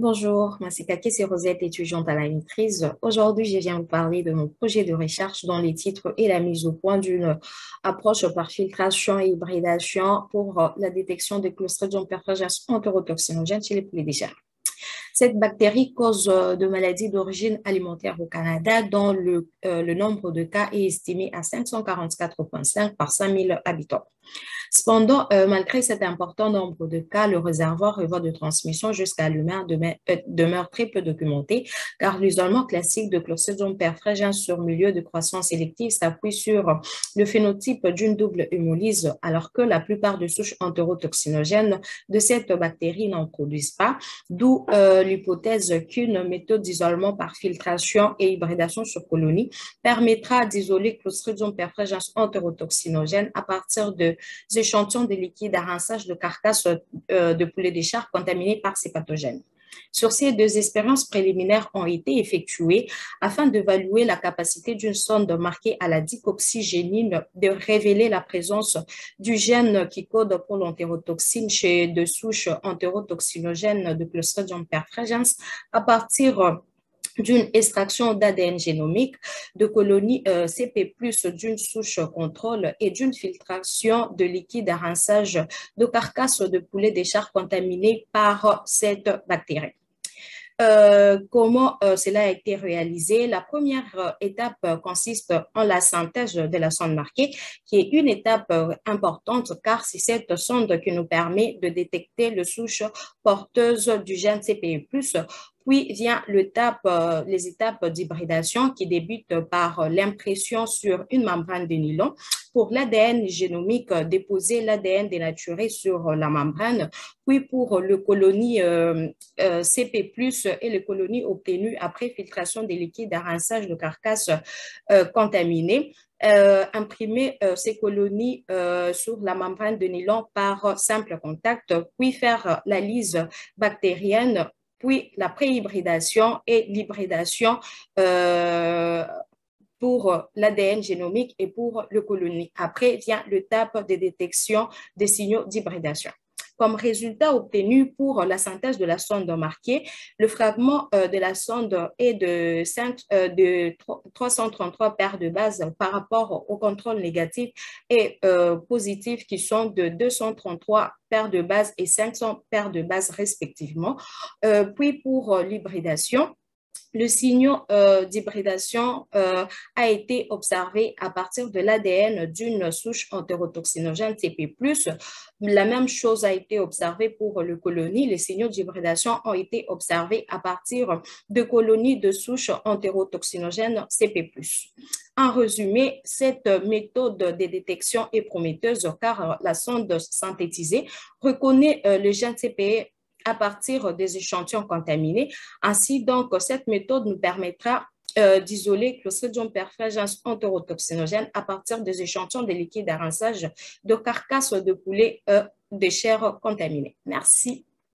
Bonjour, moi c'est Kakis et Rosette, étudiante à la maîtrise. Aujourd'hui, je viens vous parler de mon projet de recherche dont les titres et la mise au point d'une approche par filtration et hybridation pour la détection des Clostridium perfringens entérotoxinogènes chez les poulets des chars. Cette bactérie cause de maladies d'origine alimentaire au Canada, dont le nombre de cas est estimé à 544,5 par 5 000 habitants. Cependant, malgré cet important nombre de cas, le réservoir et voie de transmission jusqu'à l'humain demeure très peu documenté, car l'isolement classique de Clostridium perfringens sur milieu de croissance sélective s'appuie sur le phénotype d'une double hémolyse, alors que la plupart des souches entérotoxinogènes de cette bactérie n'en produisent pas, d'où l'hypothèse qu'une méthode d'isolement par filtration et hybridation sur colonie permettra d'isoler Clostridium perfringens entérotoxinogènes à partir de échantillons de liquide à rinçage de carcasses de poulet des chars contaminés par ces pathogènes. Sur ces deux expériences préliminaires ont été effectuées afin d'évaluer la capacité d'une sonde marquée à la dicoxygénine de révéler la présence du gène qui code pour l'entérotoxine chez de souches entérotoxinogènes de Clostridium perfringens à partir d'une extraction d'ADN génomique, de colonies CP+, d'une souche contrôle et d'une filtration de liquide à rinçage de carcasses de poulet des chars contaminés par cette bactérie. Comment cela a été réalisé? La première étape consiste en la synthèse de la sonde marquée, qui est une étape importante car c'est cette sonde qui nous permet de détecter le souche porteuse du gène CPE+. Puis vient les étapes d'hybridation qui débutent par l'impression sur une membrane de nylon. Pour l'ADN génomique, déposer l'ADN dénaturé sur la membrane, puis pour le colonie CP+, et les colonies obtenues après filtration des liquides à rinçage de carcasses contaminées. Imprimer ces colonies sur la membrane de nylon par simple contact, puis faire la lyse bactérienne, puis la préhybridation et l'hybridation pour l'ADN génomique et pour le colonie. Après vient l'étape de détection des signaux d'hybridation. Comme résultat obtenu pour la synthèse de la sonde marquée, le fragment de la sonde est de 333 paires de bases par rapport au contrôle négatif et positif qui sont de 233 paires de bases et 500 paires de bases respectivement. Puis pour l'hybridation, le signal d'hybridation a été observé à partir de l'ADN d'une souche entérotoxinogène TP+. La même chose a été observée pour le colonie. Les signaux d'hybridation ont été observés à partir de colonies de souches entérotoxinogènes CP+. En résumé, cette méthode de détection est prometteuse car la sonde synthétisée reconnaît le gène CPE à partir des échantillons contaminés. Ainsi, donc, cette méthode nous permettra d'isoler Clostridium perfringens entérotoxinogènes à partir des échantillons de liquide à rinçage de carcasses de poulet de chair contaminée. Merci.